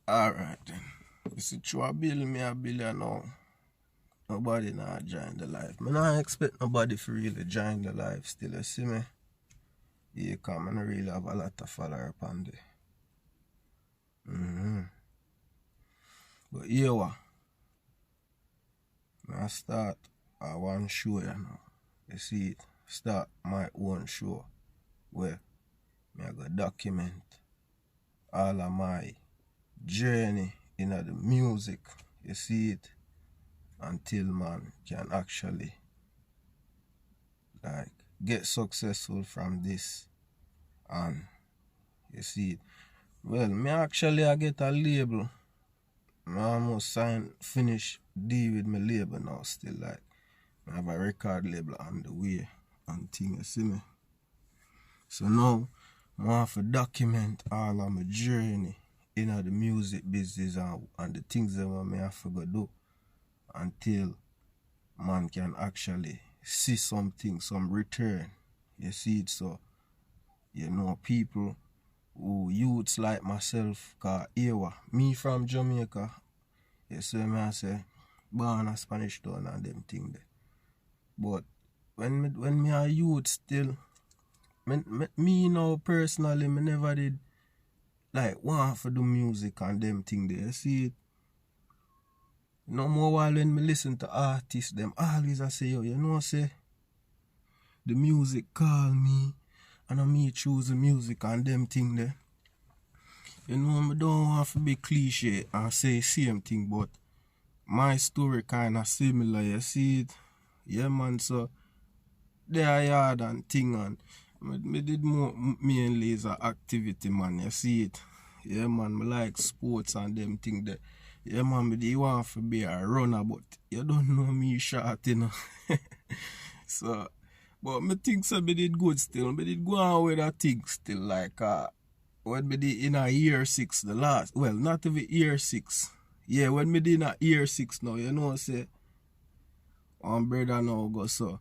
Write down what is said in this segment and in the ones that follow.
Alright then. You see, through a bill, me a billion now. Nobody not join the life. Me not expect nobody to really join the life still, you see me? Yeah, cause I don't really have a lot of followers upon there. But here what? I start one show, you know. You see it? Start my own show where me I go document all of my journey in the music. You see it? Until man can actually like get successful from this. And you see it. Well, me actually I get a label. I almost finish deal with my label now still, like I have a record label on the way and thing, you see me? So now I have to document all of my journey in the music business and the things that I have to go do until man can actually see something, some return. You see it? So, you know, people who youths like myself, cause here, me from Jamaica, you see me I say, born a Spanish town and them thing there. But when me a youth still, me now personally, me never did like want to do music and them thing there. You see it? No more while when me listen to artists, them always I say, yo, you know say, the music call me, and I me choose the music and them thing there. You know, I don't want to be cliche and say same thing, but my story kind of similar, you see it? Yeah, man, so they are hard and thing, and me did more mainly as an activity, man, you see it? Yeah, man, me like sports and them thing there. Yeah, man, me do want to be a runner, but you don't know me short, you know. So, but me think so me did good still. Me did go on with that thing still, like, when me did in a year 6, the last, well, not even year 6. Yeah, when me did in a year 6 now, you know, say, one brother now go so.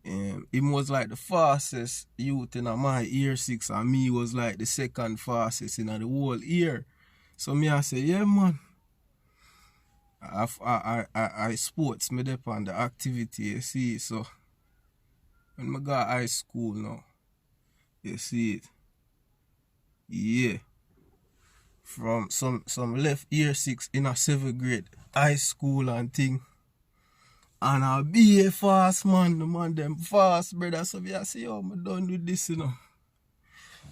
Him was like the fastest youth in my year 6, and me was like the second fastest in the whole year. So me I say, yeah, man. I sports me dep on the activity, you see. So when I got high school now, you see it. Yeah. From some left year 6 in a 7th grade, high school and thing. And I'll be a fast man, the man them fast, brother. So I say, yo, I done with this, you know.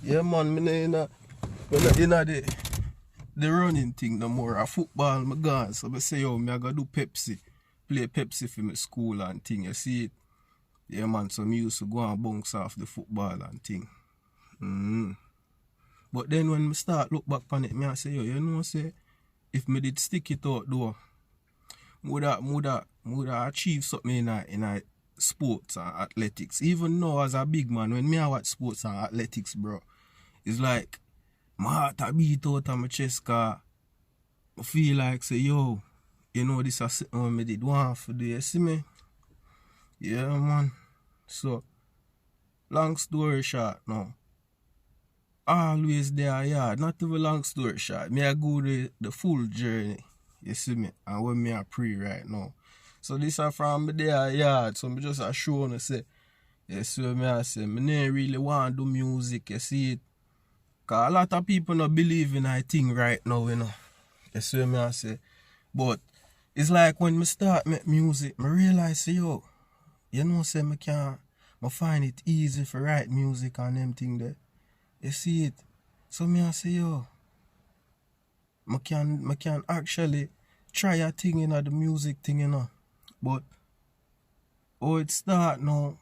Yeah, man, me not in the running thing no more. A football, me gone. So I say, yo, me I gotta do Pepsi. Play Pepsi for my school and thing, you see it? Yeah, man, so me used to go and bounce off the football and thing. But then when me start look back on it, me I say, yo, you know, say, if me did stick it out though, would I achieve something in sports and athletics. Even now as a big man, when me I watch sports and athletics, bro, it's like my heart a beat out of my chest, cause I feel like say, yo, you know, this is something me did want for do, you see me? Yeah, man. So, long story short now, always there, yeah, not even long story short, me I go the full journey, you see me, and when me I pray right now. So this is from me there, yeah, so me just a show and say, you see me I say, me never really want to do music, you see it, cause a lot of people not believe in I thing right now, you know, you see me I say, but it's like when me start make music, me realize, say, yo, you know, say me find it easy for write music and them thing there. You see it? So me I say, yo, I can actually try a thing in the music thing, you know. But how it start now,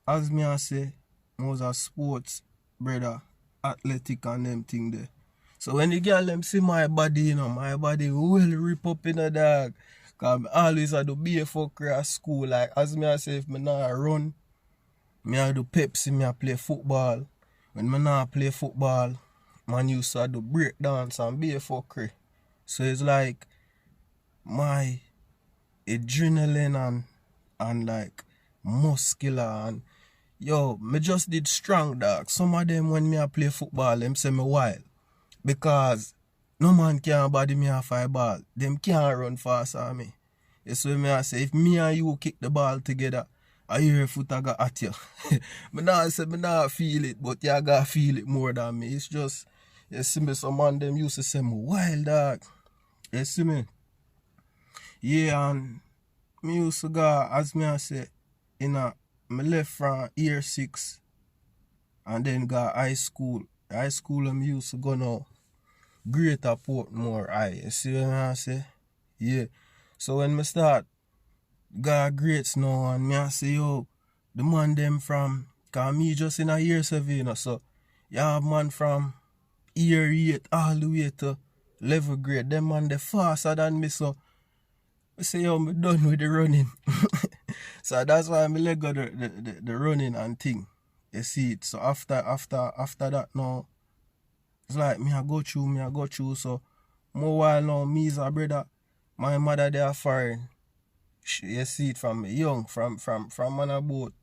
as me I say, I was a sports brother, athletic and them thing there. So when the girl them see my body, you know, my body will rip up in the dog. Cause I always had to be a fucker at school. Like as me I say, if me not run, me I do Pepsi, me I play football. When me not play football, man used to do break dance and be a fucker. So it's like my adrenaline and like muscular and yo, me just did strong, dog. Some of them when me I play football, them say me wild. Because No man can't body me off a ball. Them can't run fast on me. That's what I say. If me and you kick the ball together, I hear your foot I got at you. But now I say me not feel it, but you gotta feel it more than me. It's just, you see me, some man them used to say me wild dog. You see me? Yeah, and me used to go, as me I say, me left from year 6 and then got high school. High school I used to go now. Greater Portmore High. You see what I say? Yeah. So when me start got grades now and me I say, yo, the man them from, cause me just in a year 7, you know, so you have man from year 8 all the way to level grade. Them man they faster than me, so I say, yo, me done with the running. So that's why me let go the running and thing. You see it. So after that now, it's like me I go through. So more while now, me is a brother. My mother they are foreign. You see it from me young, from when about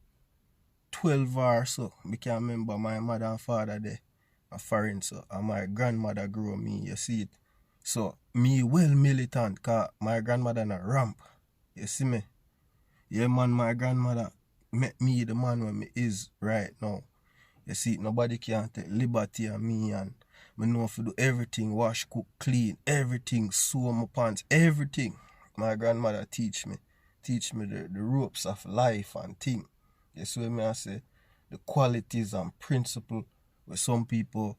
12 or so. I can remember my mother and father they are foreign, so and my grandmother grew me, you see it. So me well militant, cause my grandmother in a ramp. You see me? Yeah man, my grandmother met me the man where me is right now. You see it, nobody can take liberty on me, and me know if to do everything, wash, cook, clean, everything, sew my pants, everything. My grandmother teach me the ropes of life and thing. You see what I say? The qualities and principle where some people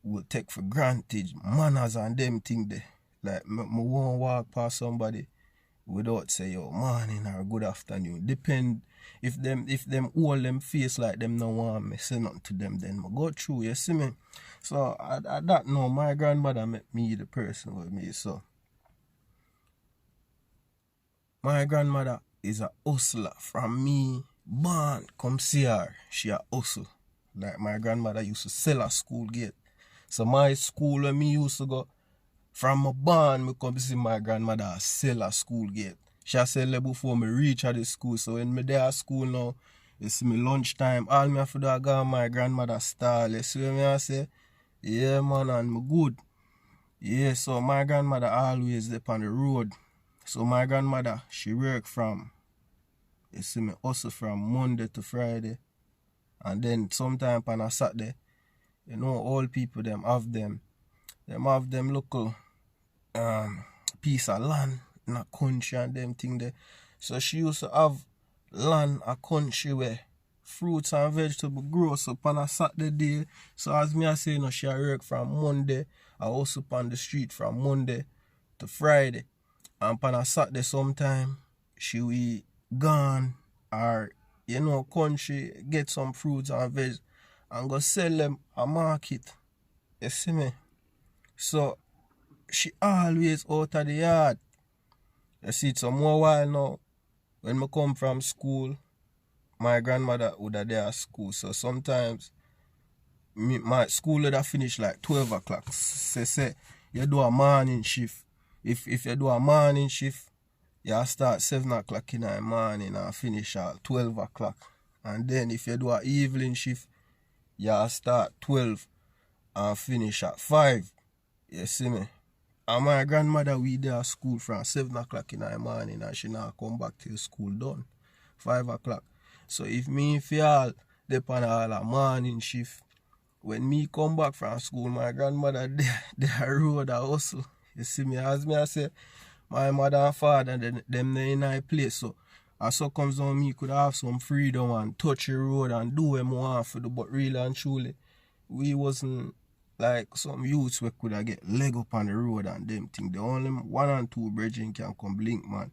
will take for granted, manners and them thing there. Like me won't walk past somebody without say, yo, morning or good afternoon. Depend if them all them face like them no want me say nothing to them, then I go through, you see me? So at that now, my grandmother met me the person with me. So my grandmother is a hustler. From me born come see her, she a hustle. Like my grandmother used to sell a school gate. So my school when me used to go, from my born, me come see my grandmother sell a school gate. She sell it before me reach at the school. So when me there at school now, you see me lunchtime, all me have to do is go on my grandmother's stall. You see what I say? Yeah man, and me good. Yeah, so my grandmother always up on the road. So my grandmother, she work from, you see me, hustle from Monday to Friday. And then sometime on a Saturday, you know, all people them have them local piece of land in a country and them thing there. So she used to have land a country where fruits and vegetables grow. So on a Saturday day, so as me I say, you know, she work from Monday, I also on the street from Monday to Friday. And on a Saturday sometime, she will gone or, you know, country, get some fruits and veg and go sell them at market. You see me? So she always out of the yard. You see it, some more while now, when I come from school, my grandmother would have there at school. So sometimes my school would have finished like 12 o'clock. Say you do a morning shift. If you do a morning shift, you start 7 o'clock in the morning and finish at 12 o'clock. And then if you do an evening shift, you start 12 and finish at 5. You see me? And my grandmother, we there at school from 7 o'clock in the morning and she now come back till school done. 5 o'clock. So if you all depend on a morning shift, when me come back from school, my grandmother they road a hustle. You see me? As me I say, my mother and father, them they in a place. So as so comes on me could have some freedom and touch the road and do what I want for the, but really and truly, we wasn't like some youths we could have get leg up on the road and them thing. The only 1 and 2 brethren can come blink, man.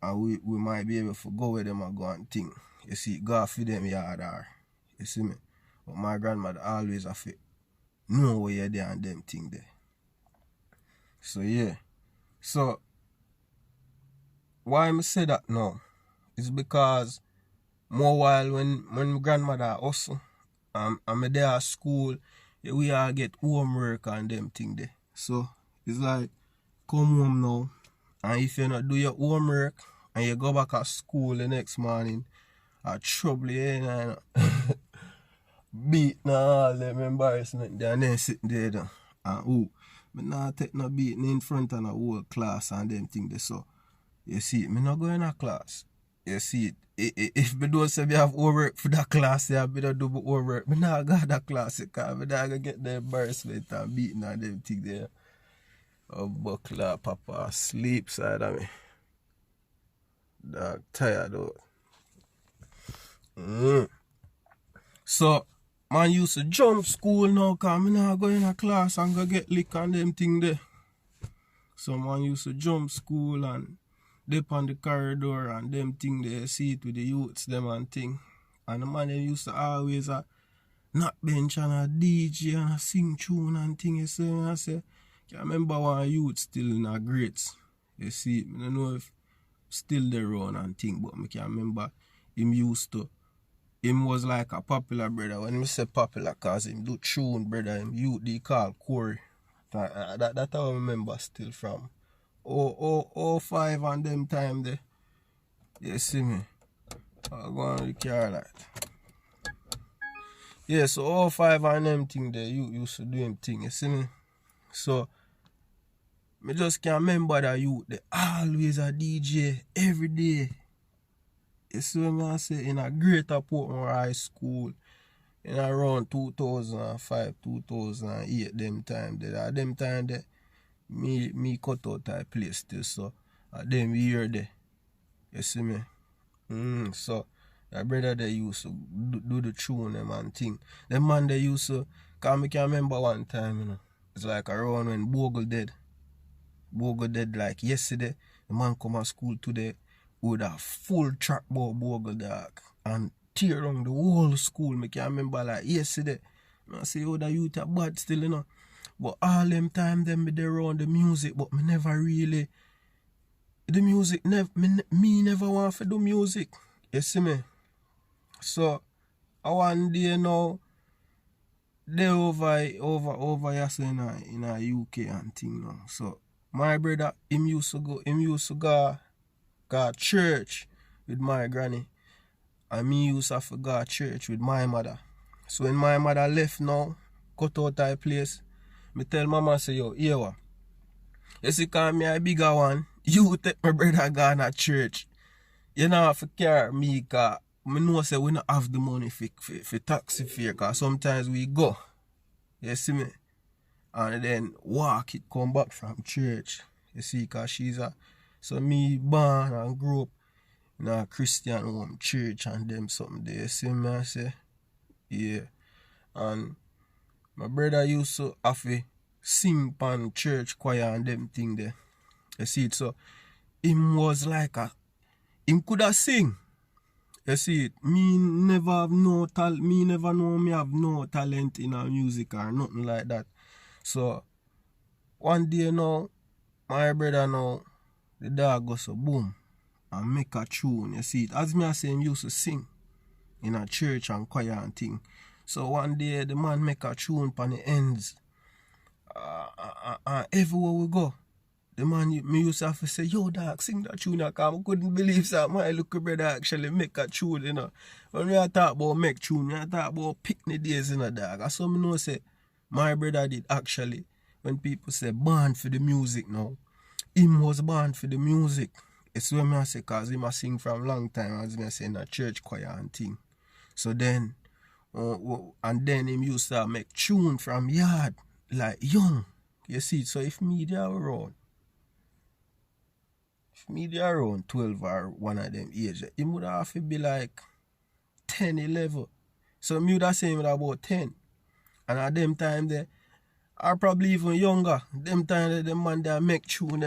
And we might be able to go where them and go and think. You see, go for them yard or, you see me? But my grandmother always have to know where you're there and them thing there. So yeah. So why I say that now is because more while when my grandmother hustle, I'm there at school, we all get homework and them thing there. So it's like come home now, and if you not do your homework and you go back at school the next morning, I trouble you, you know. Beat now all them embarrassment and then sitting there. and who. Me not take no beating in front of a whole class and them thing they so. You see, me not go in a class. You see, if me don't say me have homework for that class, I better do my homework. Me not go to that class because me not gonna get the embarrassment and beating and them thing there. Oh, buckler, papa, sleep side of me. Dog, tired out. So, man used to jump school now because me not go in a class and go get lick and them thing there. So, man used to jump school and dip on the corridor and them thing there, see it with the youths, them and thing. And the man them used to always knock bench and a DJ and a sing tune and thing, you see. And I say, I remember one youth still in a grades. You see, I don't know if still there around and thing, but I can remember him was like a popular brother. When I say popular, cause him do tune brother, him youth they call Corey. That I remember still from 05 and them time there. You see me? I go on the car like. Yeah, so 05 and them thing there, you used to do him thing, you see me? So me just can't remember that youth they always a DJ every day. You see what I say? In a Greater Portmore High School in around 2005, 2008 them time there. At them time there me cut out that place still, so at them year there. You see me? So that brother they used to do the tune them and thing. The man they used to, cause me can remember one time, you know. It's like around when Bogle dead. Bogle dead like yesterday. The man come to school today with a full track about Bogle dog and tear on the whole school. Me can remember like yesterday. I say, oh, the youth are bad still, you know. But all them time them be there around the music, but me never really, the music, me never want to do music. You see me? So, one day now, they over here so in a UK and thing now. So, my brother, him used to go church with my granny. And me used to have to go to church with my mother. So when my mother left now, cut out that place, me tell mama say, yo, here what? You see, cause me a bigger one, you take my brother go to church. You know have to carry me, cause I know say we don't have the money for taxi fare, cause sometimes we go. You see me? And then walk it come back from church. You see, cause so me born and grew up in a Christian home, church and them something there. You see me I say? Yeah. And my brother used to have to sing pan church choir and them thing there. You see it? So him was like him could have sing. You see it? Me never know me have no talent in a music or nothing like that. So one day now, my brother now, the dog goes so boom and make a tune. You see it? As me I say, him used to sing in a church and choir and thing. So one day the man make a tune on the ends. Everywhere we go, the man me used to have to say, yo dog, sing that tune, because I couldn't believe that my little brother actually make a tune, you know. When we talk about make tune, we talk about picnic days, you know, dog. And so me know say my brother did actually, when people say born for the music now, him was born for the music. It's what I say, because he must sing from a long time, as I say, in a church choir and thing. So then, and then him used to make tune from yard, like young. You see, so if me there around 12 or one of them age, he would have to be like 10, 11. So me would have seen him about 10. And at them time there, or probably even younger, them time there, them man that make tune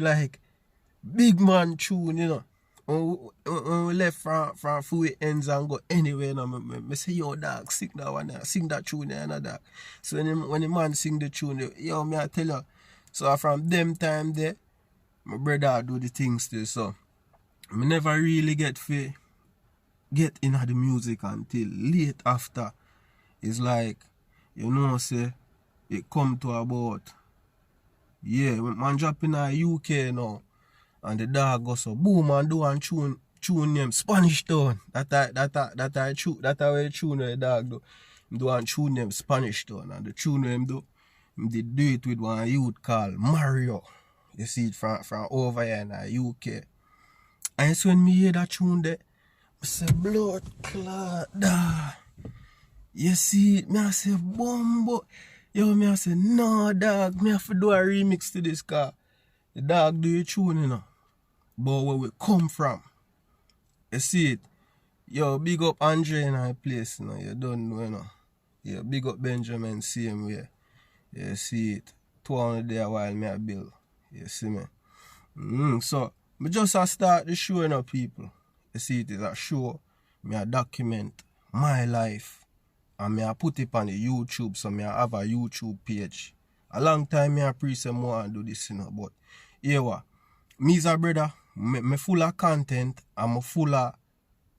like big man tune, you know. When we left from Fui ends and go anywhere, you know, me say, yo dog, sing that one there, sing that tune there, and that. So when the man sing the tune, yo, me I tell you. So from them time there, my brother do the things still, so I never really get into the music until late after. It's like, you know, say, it come to about, yeah, when man drop in a UK now, and the dog goes so boom and do and tune name Spanish Town. That I way tune the dog do. Do and tune name Spanish Town, and the tune him do. did do it with one youth called Mario. You see it from over here in the UK. And it's when me hear that tune there, I say, blood clot, da. You see it, me I say, bumbo. Yo, me I say, no, dog, me have to do a remix to this car. The dog do a tune, you know. But where we come from, you see it. Yo, big up Andre in our place, you know. You don't know, you know. Yeah, big up Benjamin, same way. You see it. 200 there while me a bill. You see me? So, me just a start the show, you know, people. You see, it is a show. Me a document my life. And me a put it on the YouTube, so me a have a YouTube page. A long time me a pre-say more and do this, you know. But, here what? Me is a brother. Me full of content. And me full of...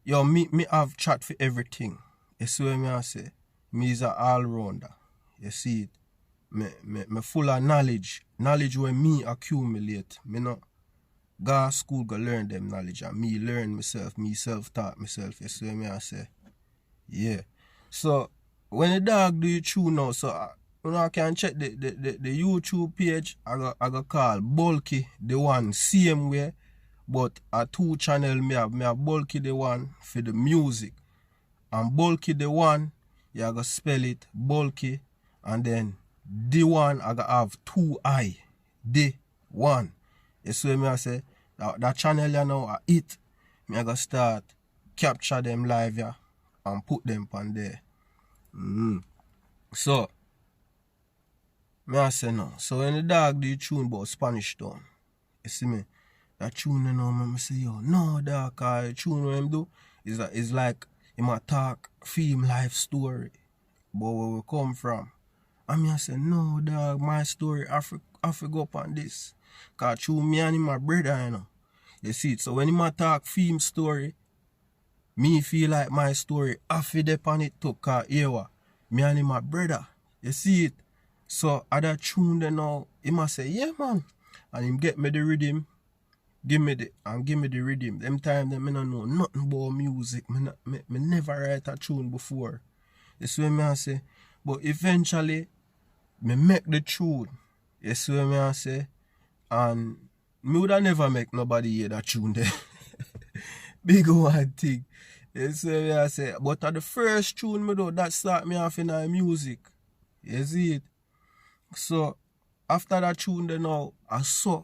Yo, me have chat for everything. You see what me I say? Me is a all-rounder. You see it? Me full of knowledge. Knowledge where me accumulate. Me not go to school go learn them knowledge. And me learn myself. Me self-taught myself. You see what me I say? Yeah. So, when the dog do you tune now, so you know, I can check the YouTube page. I got call Bulky the one same way. But a 2 channel me have Bulky the one for the music. And Bulky the one, you gotta spell it Bulky. And then the one I gotta have 2 I. The one. You see me I say? That channel you know I it. Me I gotta start capture them live yeah, and put them on there. So me I say no. So when the dog do you tune about Spanish Town, you see me? That tune you know, me say yo, no dog, the tune what him do is like him a talk film life story. But where we come from. And me I say, no dog, my story I go up on this. Cause tune me and him my brother, you know. You see it. So when him a talk film story, me feel like my story I feel dep on it too. Cause here what? Me and him my brother. You see it? So other tune then now, he must say, yeah man. And him get me the rhythm. Give me the rhythm. Them time them me don't know nothing about music. Me never write a tune before. You see what I say? But eventually, me make the tune. You see what I say? And me would have never make nobody hear that tune there. Big one thing. You see what I say? But at the first tune me do, that start me off in our music. You see it? So, after that tune then now, I saw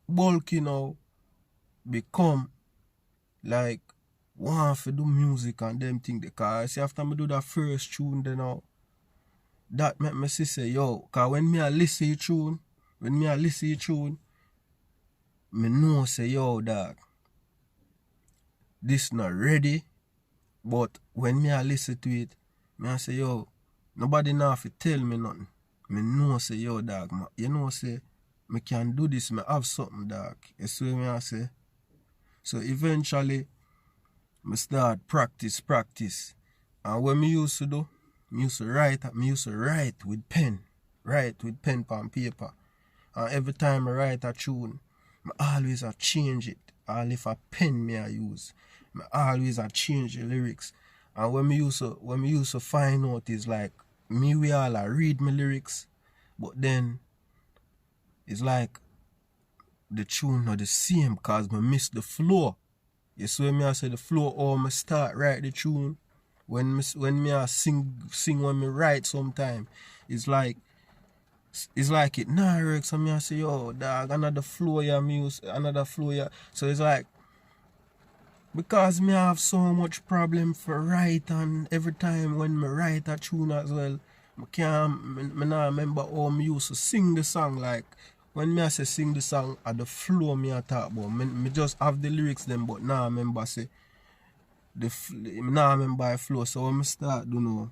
Bulky now become like want to do music and them thing. Because see after me do that first tune then now, that make me say yo, cause when me a listen to tune, me know say yo dog, this not ready. But when me a listen to it, me I say yo, nobody now have to tell me nothing. Me know say yo dog, you know say me can do this, me have something dog. You see what I say? So eventually, me start practice. And what me used to do, me used to write with pen. Write with pen and paper. And every time I write a tune, I always change it. All if a pen me I use. I always change the lyrics. And when me used to find out is like, me we all read my lyrics, but then it's like the tune not the same cause me miss the flow. You see when me I say the flow or me start write the tune. When me I sing when me write sometime, it's like it nah work. So me I say yo dog another flow ya music, another flow ya. So it's like because me have so much problem for write and every time when me write a tune as well, me nah remember how me used to sing the song like. When me I say sing the song at the flow me I talk about, me just have the lyrics them but now I remember say now I remember the flow. So when I start do know,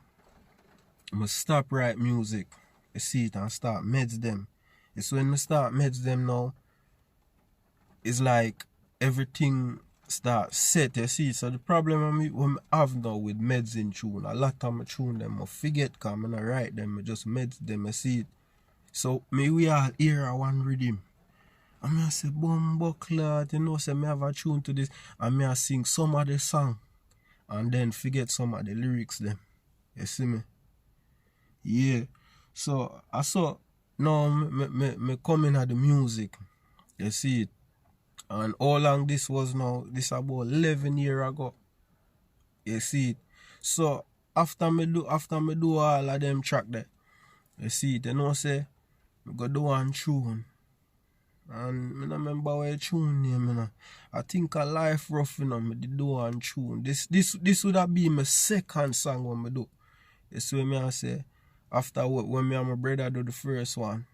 I stop write music, you see it and start meds them. So when I start meds them now, it's like everything start set, you see. So the problem when I have now with meds in tune, a lot of my tune them I forget because I don't write them, I just meds them, you see it. So, me we all hear one rhythm. And I say, bumbo clot, you know, say me have a tune to this. And me I sing some of the song. And then forget some of the lyrics them. You see me? Yeah. So I saw now me coming at the music. You see it. And how long this was now? This about 11 years ago. You see it. So after me do all of them track there, you see it, you know say I go do one tune. And I don't remember what the tune name, you know. I think a Life Rough, you know, me did do one tune. This would have been my second song when I do. You see what me I say? After when me and my brother do the first one,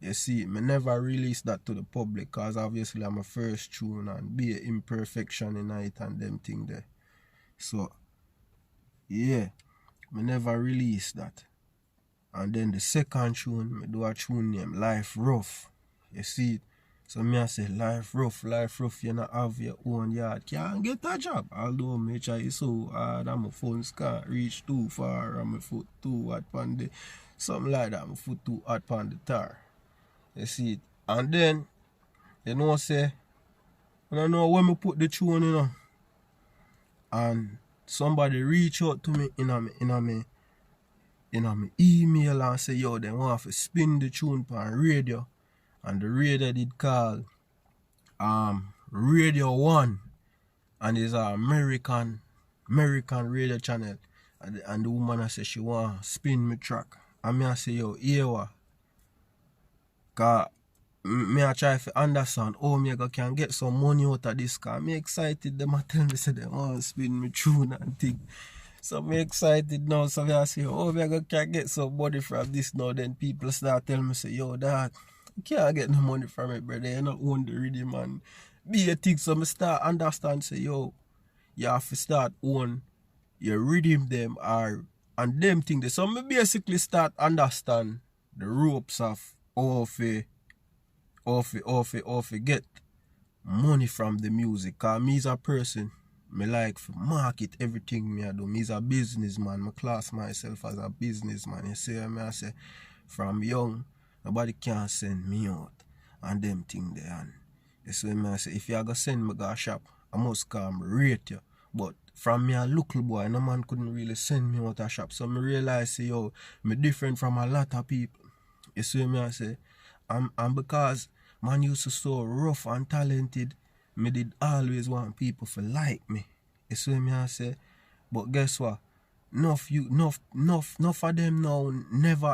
you see, me never release that to the public because obviously I'm a first tune and be an imperfection in it and them thing there. So, yeah, me never release that. And then the second tune, me do a tune named Life Rough. You see it? So me I say, life rough, you not have your own yard. Can't get a job. Although me try so hard and my funds can't reach too far and my foot too hot on the something like that, my foot too hot on the tar. You see it? And then, you know say, I don't know when me put the tune, you know. And somebody reach out to me in a email and say, yo, they want to spin the tune on radio. And the radio did call Radio 1. And it's an American radio channel. And the woman I say she want to spin me track. And me I say, yo, here what? Cause me I try to understand how me can get some money out of this. Cause me excited. Them I tell me say they want to spin me tune and thing. So me excited now. So I say, oh, me can get some money from this now. Then people start telling me say, yo, dad, you can't get no money from it, brother. You not own the rhythm and be a thing. So me start understand say, yo, you have to start own your rhythm them are and them thing there. So me basically start understand the ropes of how to get money from the music. Cause me as a person, me like to market everything me I do. Me as a businessman, I class myself as a businessman. You see me I say from young, nobody can send me out and them thing there. And you see me I say if you are gonna send me to a shop, I must come rate you. But from me a little boy, no man couldn't really send me out a shop. So me realize say yo, me different from a lot of people. You see me I say and because man used to so rough and talented, me did always want people to like me. You see me I say? But guess what? Enough of them now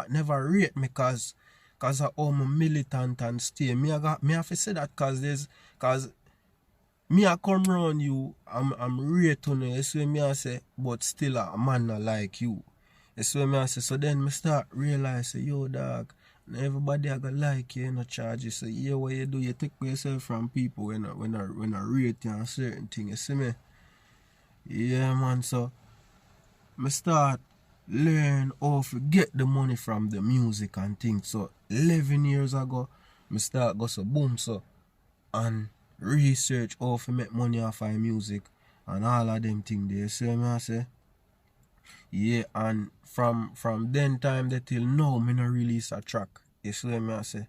never rate me cause of how I'm militant and stay. Me have to say that cause me I come round you, I'm rating you, you see me I say, but still a man not like you. You see me I say, so then me start realize say, yo dog, everybody I gonna like you, no charge you. So yeah, what you do, you take yourself from people when I rate you on certain things, you see me? Yeah man, so I start learn how to get the money from the music and things. So 11 years ago, I start go so boom so and research how to make money off of music and all of them things there. You see me I say? Yeah, and from then time that till now, me no release a track. You see me I say?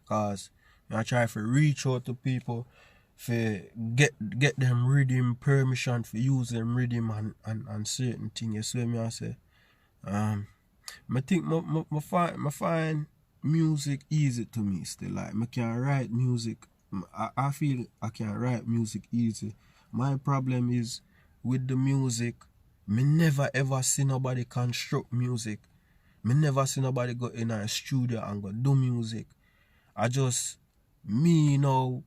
Cause I try to reach out to people for get them rhythm permission for use them rhythm and certain things. You see me I say? I think I find music easy to me still. Like I can write music. I feel I can write music easy. My problem is with the music, me never ever see nobody construct music. Me never see nobody go in a studio and go do music. Me now,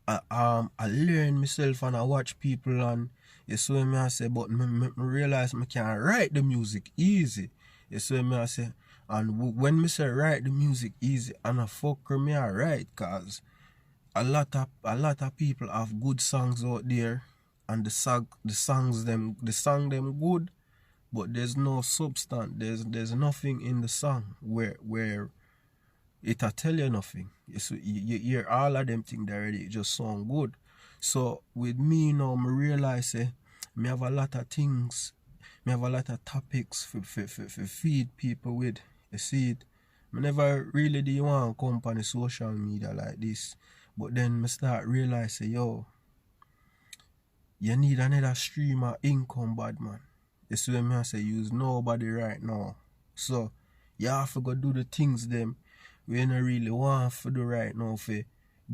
I learn myself and I watch people and you see me I say, but me realize me can write the music easy. You see me I say, and when me say write the music easy, and I fucker me I write, cause a lot of people have good songs out there, and the song them good, but there's no substance. There's nothing in the song where it'll tell you nothing. You hear all of them things already, it just sound good. So with me now, I realize me have a lot of things, me have a lot of topics for feed people with. You see it? I never really did want to come on the social media like this. But then I start realizing, yo, you need another stream of income, bad man. You see what I say? Use nobody right now. So You have to go do the things them we don't really want to do right now for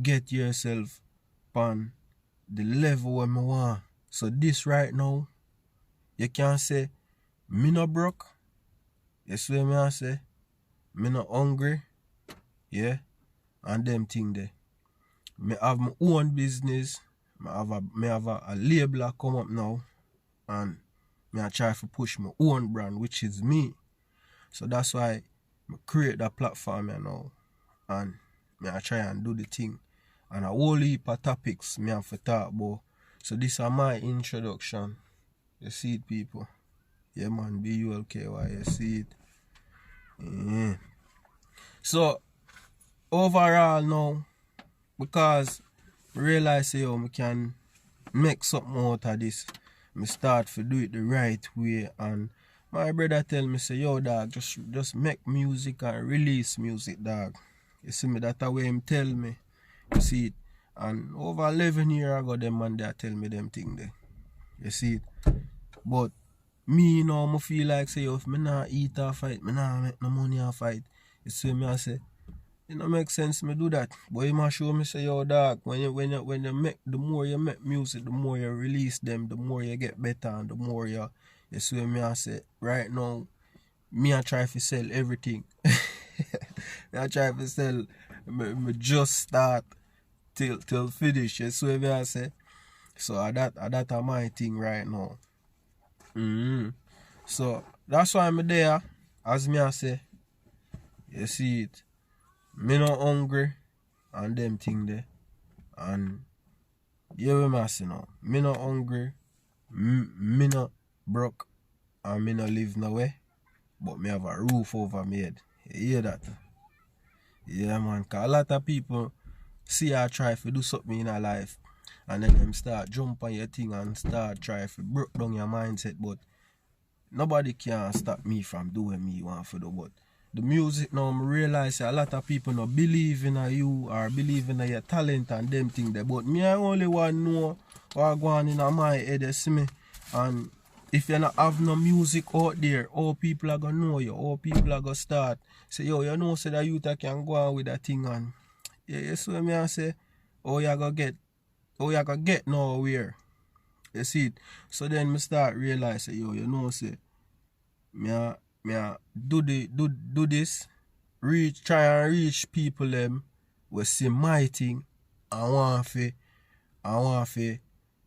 get yourself on the level where me want. So this right now, you can say, me no broke. You see what I say? Me no hungry. Yeah? And them thing there. Me have my own business. Me have a label come up now. And me I try to push my own brand, which is me. So that's why I create that platform now. And me I try and do the thing. And a whole heap of topics me have to talk about. So this is my introduction. You see it, people? Yeah, man, BULKY, you see it? Yeah. So, overall now, because I realize I can make something out of this, I start to do it the right way. And my brother tell me, say, yo, dog, just make music and release music, dog. You see me, that's the way him tell me. You see it? And over 11 years ago, them man there tell me them thing there. You see it? But me, you know, I feel like, say, if I not eat or fight, I not make no money or fight. You see me, I say, it don't make sense me do that. But you must show me, say, yo, dog, when you make, the more you make music, the more you release them, the more you get better, and the more you see me, I say, right now, me I try to sell everything. I try to sell, me just start till finish, you see me, I say. So that my thing right now. So that's why I'm there, as me I say. You see it. Me not hungry and them thing there. And you what I say now. Me not hungry, me not broke, and me not live nowhere. But me have a roof over my head. You hear that? Yeah, man. Cause a lot of people see I try to do something in their life, and then them start jump on your thing and start try to break down your mindset. But nobody can stop me from doing me want to do. But the music now, I realize a lot of people not believe in you or believe in your talent and them thing there. But me, I only want to know what going in my head, you see me. And if you not have no music out there, all people are going to know you, all people are going to start. Say, yo, you know, say that youth can go on with that thing. And yeah, you see me, I say, oh, you going to get nowhere. You see it? So then me start realize, say, yo, you know, say, me do this, try and reach people them will see my thing and want to,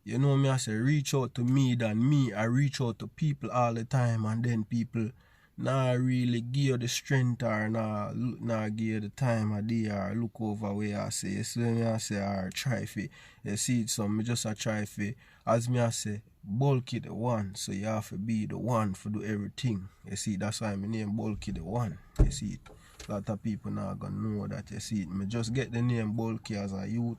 you know me I say reach out to me than me. I reach out to people all the time, and then people not really give you the strength or not give you the time or day or look over where I say. You see me I say or try for. You see it, so me just a try for, as me I say, Bulky the One. So you have to be the one to do everything. You see, that's why my name Bulky the One. You see it. A lot of people not gonna know that. You see it. Me just get the name Bulky as a youth,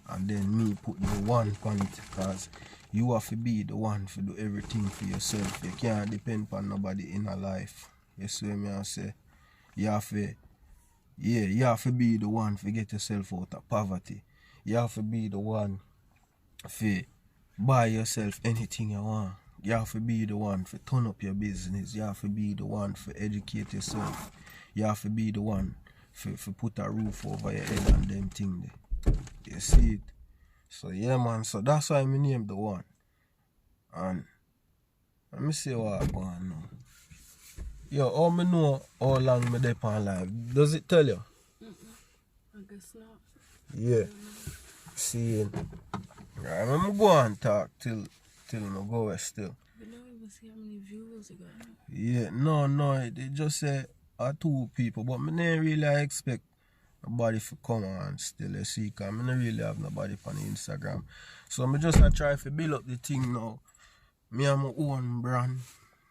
and then me put the one on it, because you have to be the one to do everything for yourself. You can't depend on nobody in a life. You see me I say? You have to be the one to get yourself out of poverty. You have to be the one to buy yourself anything you want. You have to be the one to turn up your business. You have to be the one to educate yourself. You have to be the one to put a roof over your head and them thing there. You see it? So yeah, man. So that's why I named the One. And let me see what I'm going now. Yo, how me know how long me dey on live? Does it tell you? I guess not. Yeah. See, right, I'm gonna go and talk till I go still. We don't even see how many viewers you got. Yeah, no, it just say 2 people, but me didn't really expect nobody to come on still, you see, because I don't really have nobody on Instagram. So I just try to build up the thing now. Me have my own brand.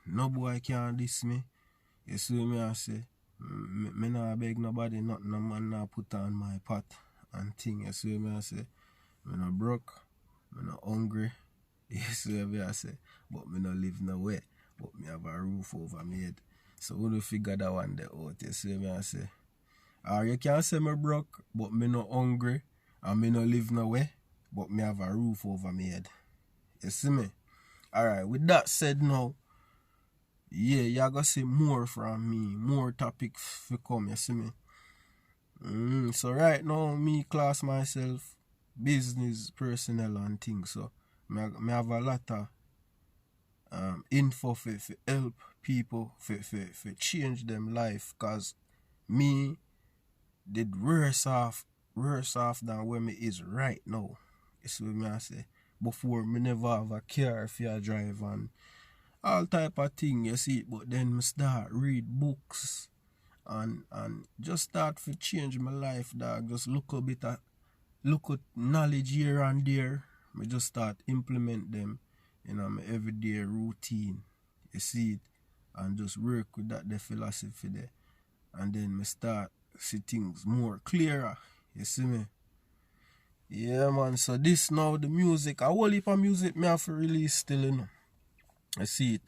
No boy can diss me. You see me I say? Me not beg nobody, nothing, no man not put on my pot and thing. You see me I say? Me not broke, me not hungry. You see me I say? But me not live nowhere. But me have a roof over my head. So we don't figure that one day out. You see me I say? Or you can say me broke, but me not hungry, and me not live nowhere, but me have a roof over my head. You see me? Alright, with that said now, yeah, you gonna see more from me, more topics to come, you see me? So right now, me class myself business personnel and things, so me have a lot of info for help people for change them life, cause me did worse off than where me is right now. You see what me I say? Before me never have a car for drive and all type of thing, you see. But then me start read books and just start to change my life, dog. Just look at knowledge here and there. Me just start implement them in my everyday routine. You see it, and just work with that the philosophy there, and then me start see things more clearer. You see me? Yeah, man. So this now the music, a whole heap of music me have to release still, you know. I see it.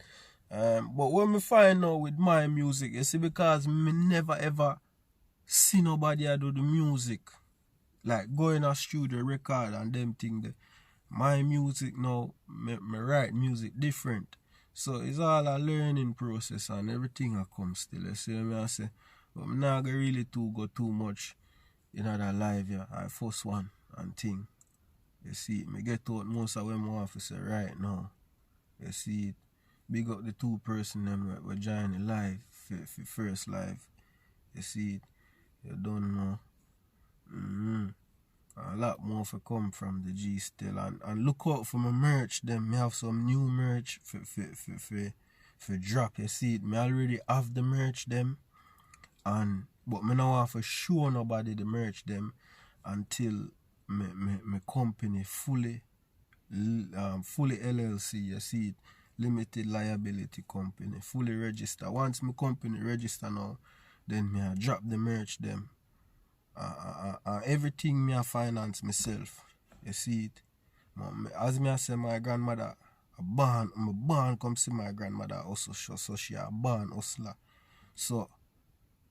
But what me find now with my music, you see, because me never ever see nobody do the music, like go in a studio record and them thing there. My music now, me write music different. So it's all a learning process and everything I come still. You see what I say? But I'm not gonna really go too much in that live, yeah. I first one and thing. You see it, me get out most of them want to say right now. You see it. Big up the 2 person them we join the live for first live. You see it. You don't know. A lot more for come from the G still, and look out for my merch. Them me have some new merch for drop. You see it. Me already have the merch them, but me now have to show nobody the merch them until my company fully LLC. You see it, limited liability company, fully register. Once my company register now, then me I drop the merch them. Everything me I finance myself. You see it. As me I say, my grandmother born come see my grandmother also, so she a born hustler. So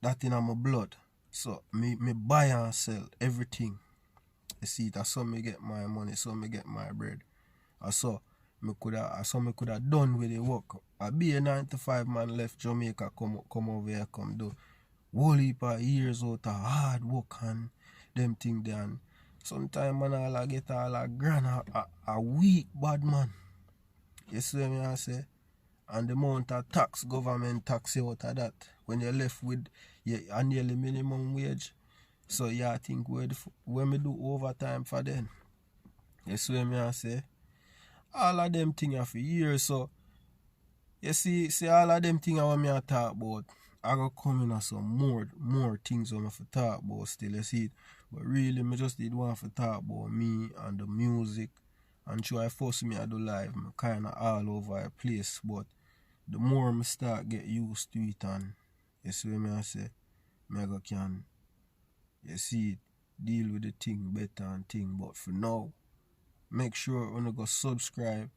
that in my blood. So me buy and sell everything. You see it. That's how me get my money, so me get my bread. So me coulda done with the work. I be a 9 to 5 man left Jamaica, come over here, come do whole heap of years out of hard work and them thing there. And sometimes man I get all a grand a week bad man. You see what I say? And the amount of tax, government tax you out of that, when you're left with a nearly minimum wage. So yeah, I think when we do overtime for them. You see what I say? All of them things are for years. So you see all of them things I want me to talk about, I go come in some more things I want to talk about still, you see it. But really, me just did want to talk about me and the music. And try force me to do live, me kind of all over the place. But the more I start get used to it, and you see what I say, I can, you see it, deal with the thing better and thing. But for now, make sure when you go subscribe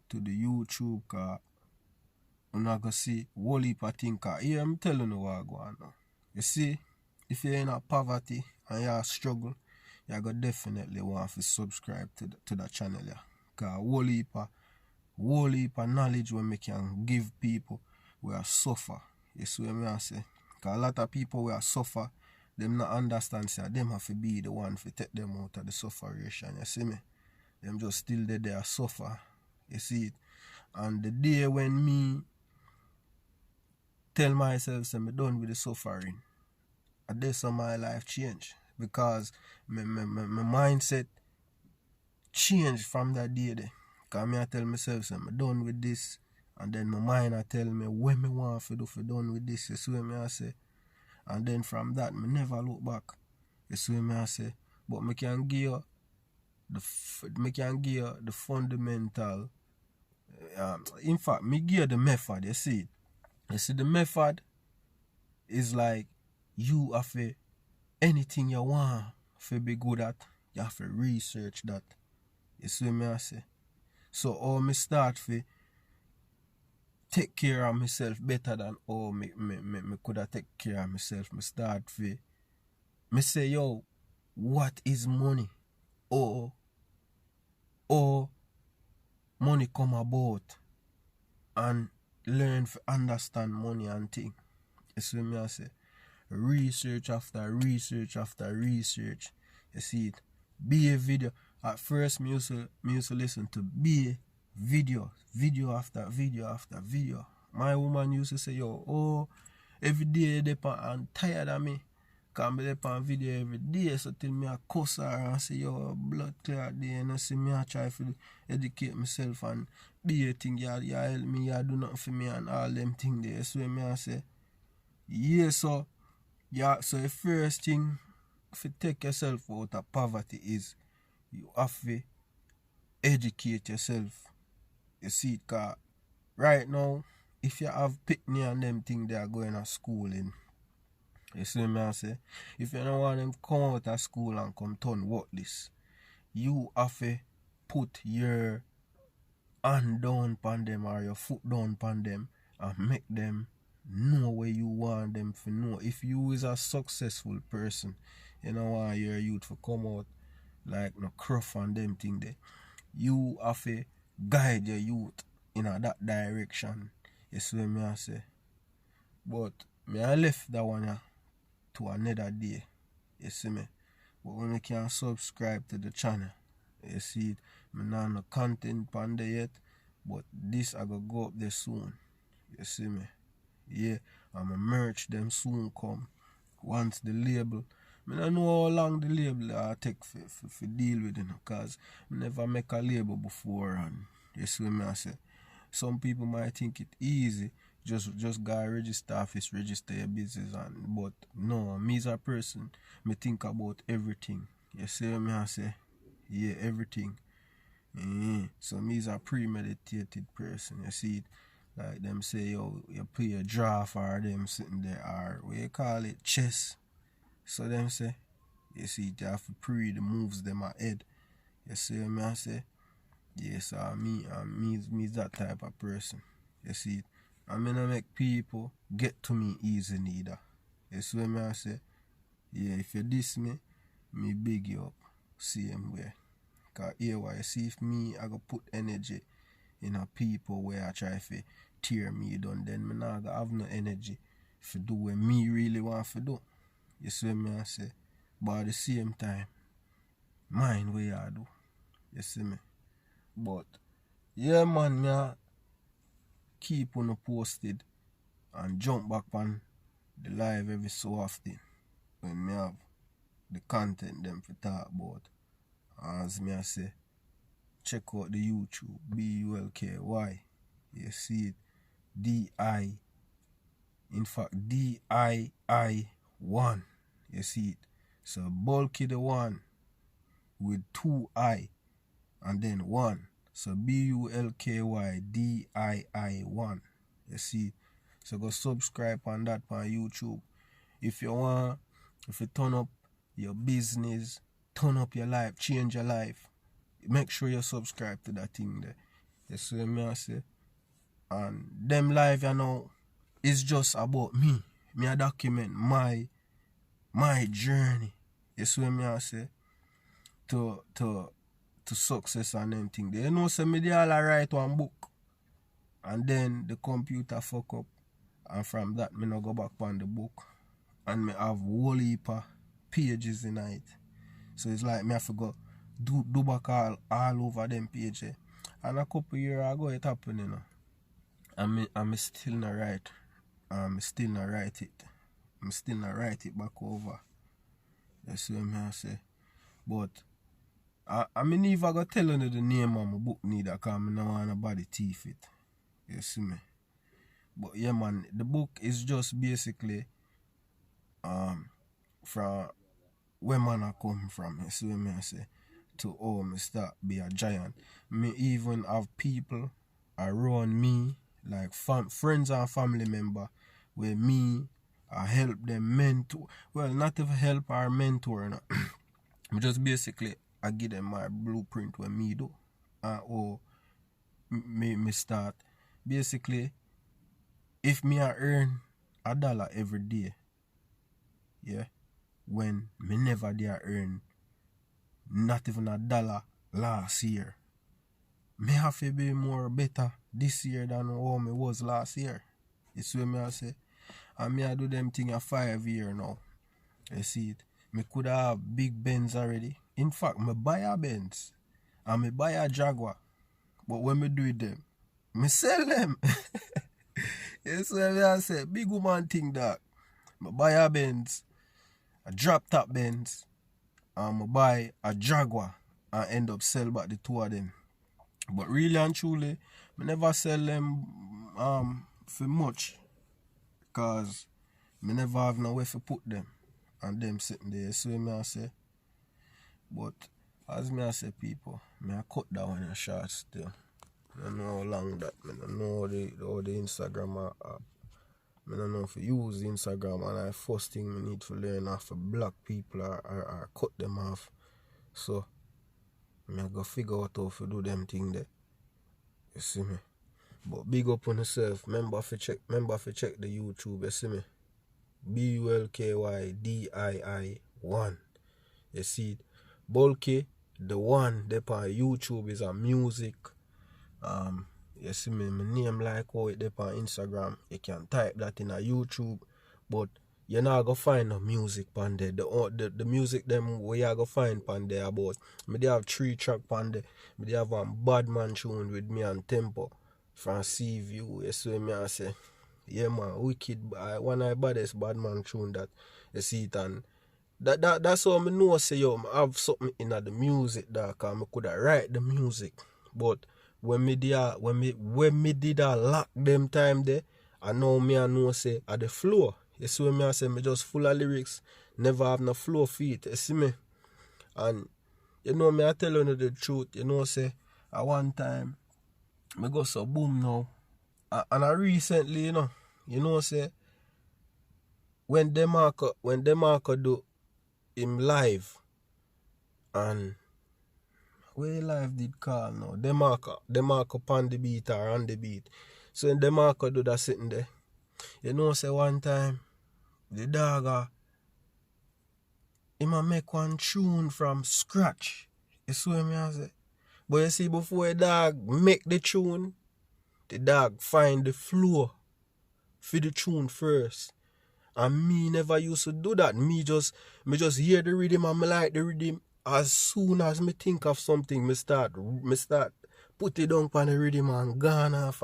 to the YouTube, cause you're not going to see a whole heap of things. Here I'm telling you what I go on now. You see, if you're in a poverty and you're struggle, you're going to definitely want to subscribe to the channel. Because a whole heap of knowledge when we can give people who are suffer. You see what I say? Because a lot of people who are suffer, them not understand, say, them have to be the one to take them out of the sufferation. You see me? Them just still there suffer. You see it? And the day when me tell myself, say, I'm done with the suffering, and that's how my life change. Because my mindset changed from that day there. Because I tell myself, say, I'm done with this. And then my mind I tell me when me want to do for done with this. You see what I say? And then from that, me never look back. You see what I say? But me can give you the fundamental. In fact, me give you the method. You see it? You see, the method is like you have to, anything you want to be good at, you have to research that. You see what I say? So how me start to take care of myself better than how me could have take care of myself. Me start to, me say, yo, what is money? Or money come about. And learn to understand money and thing. You see me I say? Research after research after research. You see it? Be a video. At first, me used to listen to be video after video after video. My woman used to say, yo, oh, every day they and tired of me. Can't be there on video every day. So till me I cuss her and say, yo, blood clear day. And I see me I try to educate myself and be a thing. You help me, you do nothing for me and all them things there. So me I say, yeah, so the first thing to take yourself out of poverty is you have to educate yourself. You see it, cause right now, if you have Pitney and them things they are going to school in, you see me I say, if you don't want them come out of school and come turn worthless, you have to put your hand down upon them or your foot down upon them and make them know where you want them to know. If you is a successful person, you don't want your youth to come out like no cruff and them thing there. You have to guide your youth in that direction. You see what I say? But me I left that one to another day. You see me? But when you can subscribe to the channel, you see it, me not no content on there yet, but this I go up there soon. You see me? Yeah, and my merch them soon come. Once the label, I don't know how long the label I take for deal with it, because I never make a label before, and you see me I say. Some people might think it easy, just go register office, register your business, but no, me as a person, me think about everything. You see me I say, yeah, everything. So me is a premeditated person, you see it. Like them say, yo, you play a draft or them sitting there, or what you call it, chess. So them say, you see, you have to pre the moves them ahead. You see what I say? Yes, me is that type of person. You see it? I'm gonna make people get to me easy neither. You see what I say? Yeah, if you diss me big you up. Same way. Cause here why you see if me I go put energy in a people where I try to tear me down, then me not gonna have no energy to do what me really want to do. You see what I say? But at the same time, mind what I do. You see me? But yeah man, me I keep on posted and jump back on the live every so often when me have the content them to talk about. As me I say, check out the YouTube, BULKY. You see it, DI. In fact, DII1. You see it. So bulky the one with 2 I and then 1. So BULKY DII1. You see it. So go subscribe on that on YouTube. If you turn up your business, turn up your life, change your life, make sure you subscribe to that thing there. You see what I say? And them live, you know, it's just about me. Me I document my journey. You see what I say? To success and them thing. You know, say me all I write one book and then the computer fuck up, and from that me no go back on the book, and me have whole heap of pages in it. So it's like me have to go do back all over them pages. And a couple years ago it happened, you know. And me still not write. I'm still not write it. I'm still not write it back over. You see what I say? But I mean if I go tell you the name of my book neither, because I don't want nobody thief it. You see me? But yeah man, the book is just basically from where man I come from, you see what I say, to how me start be a giant. Me even have people around me, like friends and family member, where me I help them mentor. Well, not even help or mentor, no. Just basically I give them my blueprint what me do. Or me start. Basically, if me I earn $1 every day, yeah, when me never dare earn not even $1 last year, me have to be more better this year than how me was last year. You see what I say? And me I do them thing a 5 year now. You see it? Me could have big Benz already. In fact, me buy a Benz and me buy a Jaguar. But when me do it them, me sell them. You see what I say? Big woman thing that. Me buy a Benz, a drop top Benz, and me buy a Jaguar and end up sell back the two of them. But really and truly, me never sell them for much. Because me never have nowhere to put them. And them sitting there, so me I say. But as me I say, people, me I cut that one short still. I don't know how long that. I don't know how the Instagram are. I don't know if I use Instagram, and the first thing I need to learn how to block people or cut them off. So I go figure out how to do them thing there. You see me? But big up on yourself. Remember to check the YouTube, you see me? BULKYDII1. You see it? Bulky, the one there on YouTube is a music. You see me, my name like how it there on Instagram. You can type that in a YouTube, but you're not gonna find no music on there. The music them where you gonna find on there about. Me they have 3 track on there. Me they have one Badman tune with me and Tempo from Seaview. You see me I say, yeah man, wicked. One of the baddest Badman tune that you see it, and that's how I know say yo, I have something in the music that I could write the music. But when me did lock them time there, I know say at the flow. You see me I say, me just full of lyrics, never have no flow feet. You see me? And you know me I tell you the truth, you know say at one time me go so boom now. And I recently, you know say when DeMarco do him live, and where live did call now? DeMarco on the beat or on the beat. So when DeMarco do that sitting there, you know say one time the dog him make one tune from scratch. You see what I say? But you see, before a dog make the tune, the dog find the flow for the tune first. And me never used to do that. Me just hear the rhythm and me like the rhythm. As soon as me think of something, me start put it down on the rhythm and gone off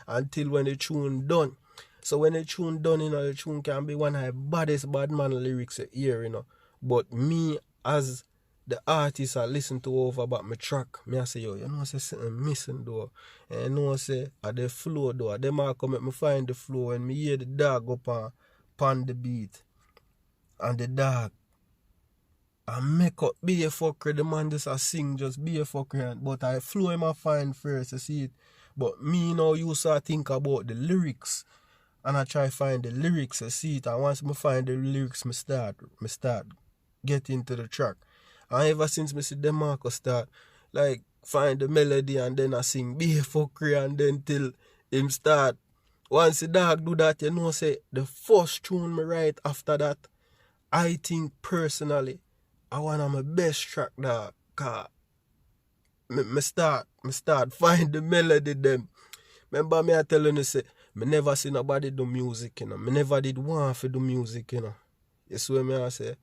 until when the tune done. So when the tune done, the tune can be one of the baddest Badman lyrics you hear, But me as the artist I listen to over about my track, me I say, yo, you know say something missing though. And you know say at the flow though. Them all come make me find the flow and me hear the dog up on the beat. And the dog and make up be a fucker, the man just a sing, just be a fucker. But I flow him I find first, you see it. But me now used to think about the lyrics. And I try find the lyrics, you see it. And once I find the lyrics, me start get into the track. And ever since me see DeMarco start, like, find the melody and then I sing be a fucker and then till him start. Once the dog do that, you know say, the first tune me write after that, I think personally, I one of my best track that, cause me start find the melody them. Remember me I telling you say, me never see nobody do music, Me never did want to do music, You see what I say?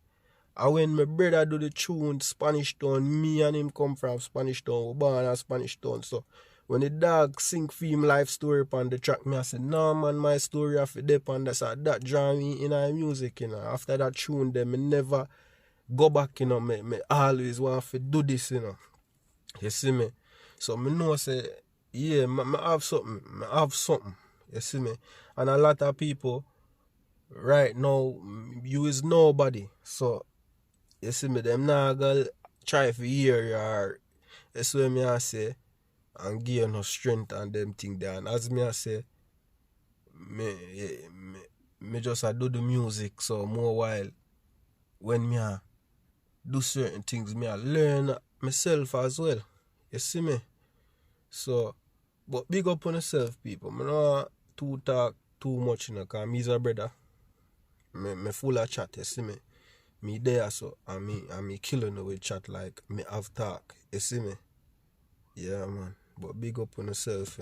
And when my brother do the tune Spanish Town, me and him come from Spanish Town, we born in Spanish Town. So when the dog sing film life story upon the track, me I say, no man, my story have to depend. That draw me in our music, After that tune, then me never go back, Me always want to do this, You see me? So me know say, yeah, me have something. You see me? And a lot of people right now, you is nobody. So you see me, them not gonna try for hear you or you see what me I say and give you no strength and them thing there. And as me I say, me just I do the music so more while when me I do certain things, me I learn myself as well. You see me? So but big up on yourself, people. Me not to talk too much, cause me's a brother. Me full of chat, you see me? Me there so and me killing with chat like me have talk, you see me? Yeah man. But big up on yourself,